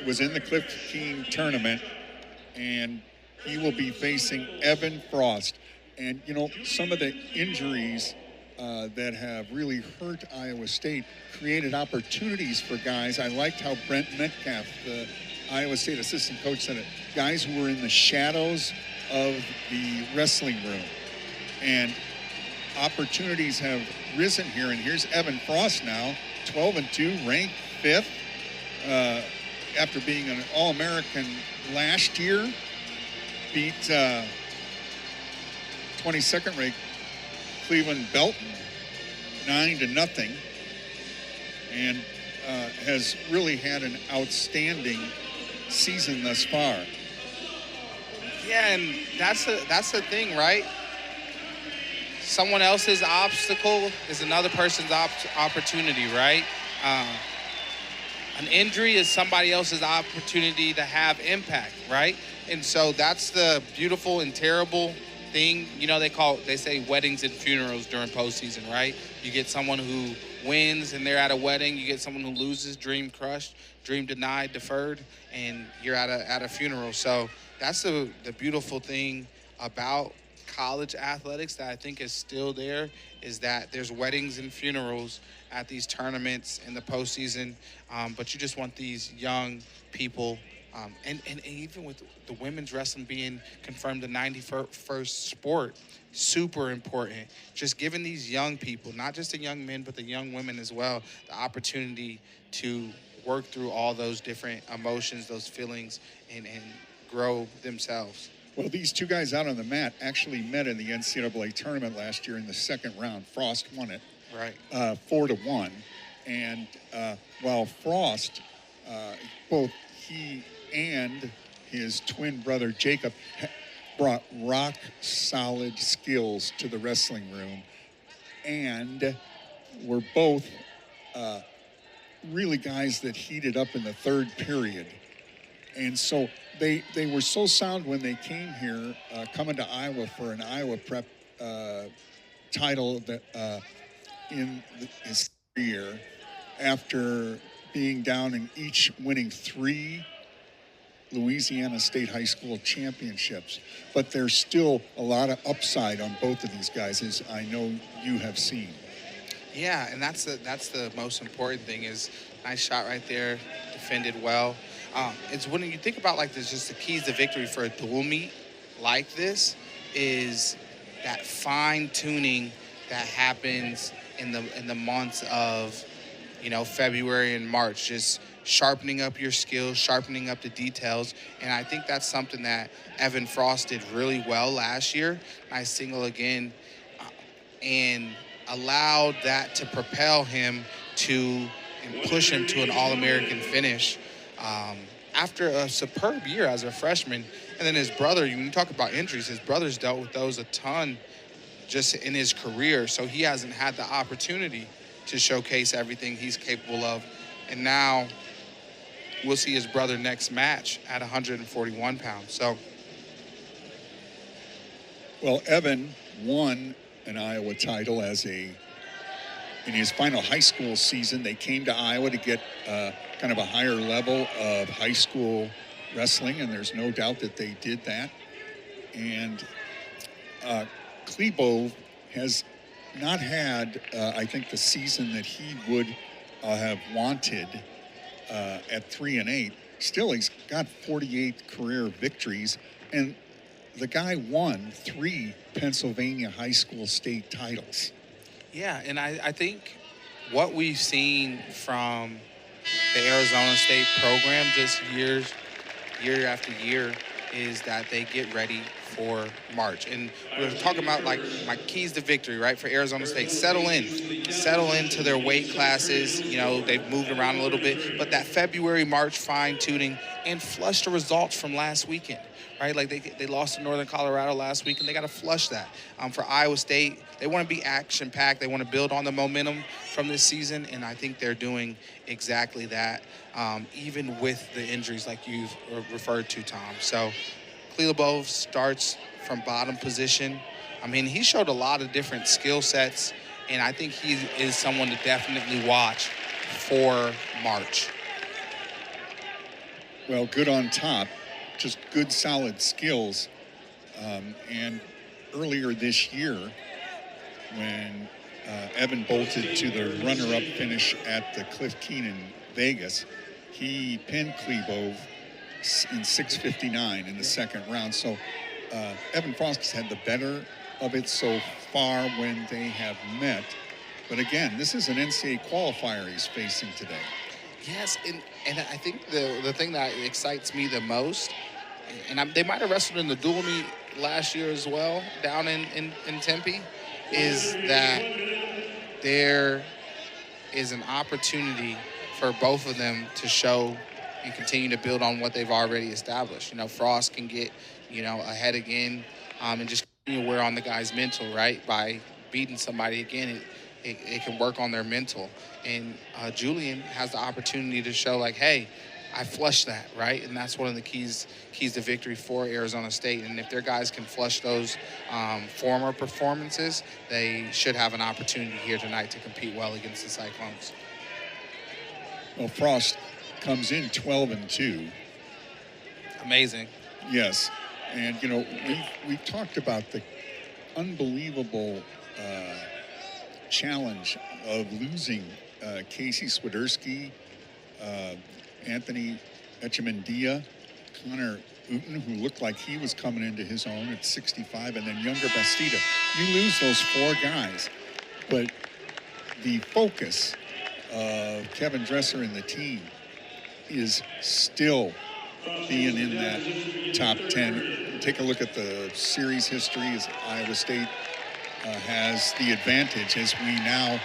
was in the Cliff King tournament, and he will be facing Evan Frost. And, some of the injuries that have really hurt Iowa State created opportunities for guys. I liked how Brent Metcalf, the Iowa State assistant coach, said it. Guys who were in the shadows of the wrestling room. And opportunities have risen here. And here's Evan Frost now, 12-2, ranked 5th. After being an All-American last year, beat 22nd ranked Cleveland Belton 9-0, and has really had an outstanding season thus far. Yeah, and that's the thing, right? Someone else's obstacle is another person's opportunity, right? An injury is somebody else's opportunity to have impact, right? And so that's the beautiful and terrible thing. They say weddings and funerals during postseason, right? You get someone who wins and they're at a wedding. You get someone who loses, dream crushed, dream denied, deferred, and you're at a funeral. So that's the beautiful thing about college athletics that I think is still there, is that there's weddings and funerals at these tournaments in the postseason, but you just want these young people, and even with the women's wrestling being confirmed the 91st sport, super important. Just giving these young people, not just the young men, but the young women as well, the opportunity to work through all those different emotions, those feelings, and grow themselves. Well, these two guys out on the mat actually met in the NCAA tournament last year in the second round. Frost won it, right, 4-1. And while Frost, both he and his twin brother Jacob brought rock-solid skills to the wrestling room, and were both really guys that heated up in the third period. And so they were so sound when they came here, coming to Iowa for an Iowa Prep title that in his year, after being down and each winning 3 Louisiana State High School championships. But there's still a lot of upside on both of these guys, as I know you have seen. Yeah, and that's the most important thing, is nice shot right there, defended well. It's when you think about like this, just the keys to victory for a dual meet like this is that fine tuning that happens in the months of, February and March, just sharpening up your skills, sharpening up the details. And I think that's something that Evan Frost did really well last year. Nice single again, and allowed that to propel him and push him to an All-American finish after a superb year as a freshman. And then his brother, when you talk about injuries, his brother's dealt with those a ton just in his career. So he hasn't had the opportunity to showcase everything he's capable of. And now we'll see his brother next match at 141 pounds. So, well, Evan won an Iowa title in his final high school season. They came to Iowa to get kind of a higher level of high school wrestling, and there's no doubt that they did that. And Chlebove has not had, I think, the season that he would have wanted at 3-8. Still, he's got 48 career victories, and the guy won 3 Pennsylvania high school state titles. Yeah, and I think what we've seen from the Arizona State program just year after year is that they get ready for March. And we're talking about like my keys to victory, right, for Arizona State. Settle into their weight classes. They've moved around a little bit, but that February, March fine-tuning and flush the results from last weekend, right? Like they lost to Northern Colorado last week, and they got to flush that. For Iowa State, they want to be action-packed. They want to build on the momentum from this season, and I think they're doing exactly that, even with the injuries like you've referred to, Tom. So Chlebove starts from bottom position. I mean, he showed a lot of different skill sets, and I think he is someone to definitely watch for March. well, good on top, just good, solid skills. And earlier this year, when Evan bolted to the runner-up finish at the Cliff Keen in Vegas, he pinned Chlebove in 6:59 in the second round. So Evan Frost has had the better of it so far when they have met. But again, this is an NCAA qualifier he's facing today. Yes, and I think the thing that excites me the most, and they might have wrestled in the dual meet last year as well down in Tempe, is that there is an opportunity for both of them to show and continue to build on what they've already established. You know, Frost can get, ahead again and just continue to wear on the guy's mental, right? By beating somebody again, it can work on their mental. And Julian has the opportunity to show, like, hey, I flushed that, right? And that's one of the keys to victory for Arizona State. And if their guys can flush those former performances, they should have an opportunity here tonight to compete well against the Cyclones. Well, Frost comes in 12-2. Amazing. Yes. And, we've talked about the unbelievable challenge of losing Casey Swiderski, Anthony Echemendia, Connor Uten, who looked like he was coming into his own at 65, and then younger Bastida. You lose those four guys, but the focus of Kevin Dresser and the team is still being in that top 10. Take a look at the series history as Iowa State has the advantage as we now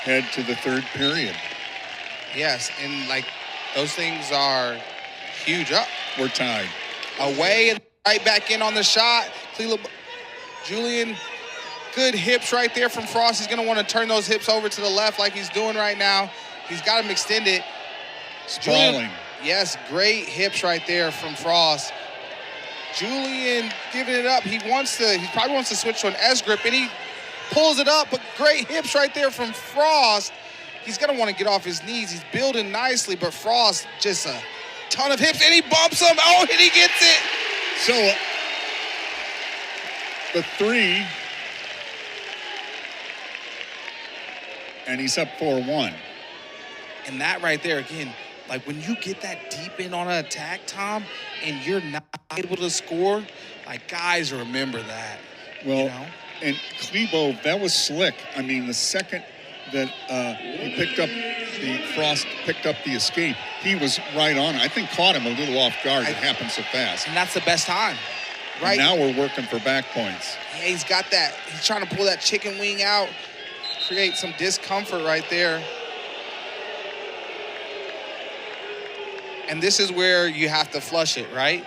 head to the third period. Yes, and those things are huge. Up. We're tied. Away and right back in on the shot. Julian, good hips right there from Frost. He's going to want to turn those hips over to the left like he's doing right now. He's got them extended. Sprawling. Yes, great hips right there from Frost. Julian giving it up. He probably wants to switch to an S grip, and he pulls it up, but great hips right there from Frost. He's going to want to get off his knees. He's building nicely, but Frost just a ton of hips, and he bumps him. Oh, and he gets it. So the three, and he's up 4-1. And that right there, again, when you get that deep in on an attack, Tom, and you're not able to score, guys remember that. Well, and Chlebove, that was slick. I mean, the second that Frost picked up the escape, he was right on. I think caught him a little off guard. It happened so fast. And that's the best time, right? And now we're working for back points. Yeah, he's got that. He's trying to pull that chicken wing out, create some discomfort right there. And this is where you have to flush it, right?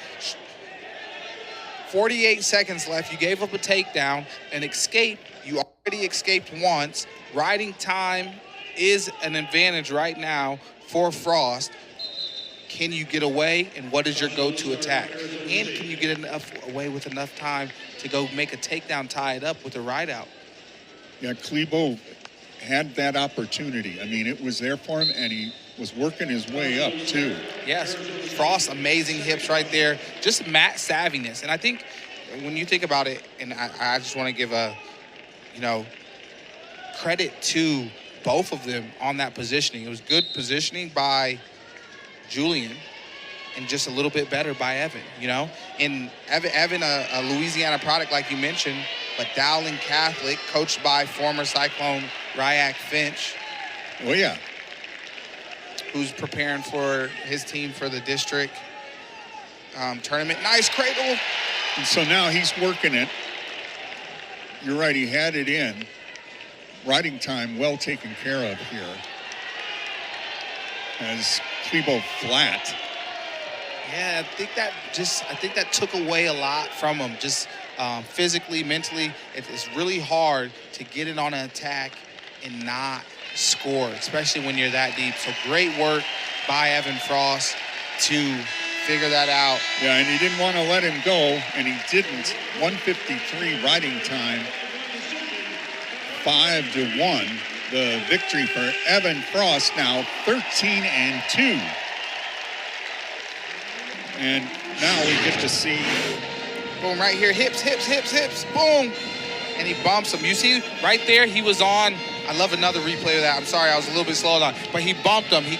48 seconds left. You gave up a takedown, an escape. You already escaped once. Riding time is an advantage right now for Frost. Can you get away, and what is your go-to attack? And can you get away with enough time to go make a takedown, tie it up with a ride out? Yeah, Chlebove had that opportunity. I mean, it was there for him, and he was working his way up, too. Yes, Frost, amazing hips right there. Just mat savviness. And I think when you think about it, and I just want to give credit to both of them on that positioning. It was good positioning by Julian and just a little bit better by Evan, And Evan, a Louisiana product, like you mentioned, but Dowling Catholic, coached by former Cyclone Ryak Finch. Oh, yeah. Who's preparing for his team for the district tournament. Nice cradle. And so now he's working it. You're right, he had it in. Riding time well taken care of here. As Chlebove flat. Yeah, I think that took away a lot from him. Just physically, mentally, it's really hard to get it on an attack and not score, especially when you're that deep. So great work by Evan Frost to figure that out. Yeah, and he didn't want to let him go, and he didn't. 1:53 riding time, 5-1. The victory for Evan Frost, now 13-2. And now we get to see. Boom, right here, hips, boom. And he bumps him. You see right there, he was on. I love another replay of that. I'm sorry, I was a little bit slow on. But he bumped him. He got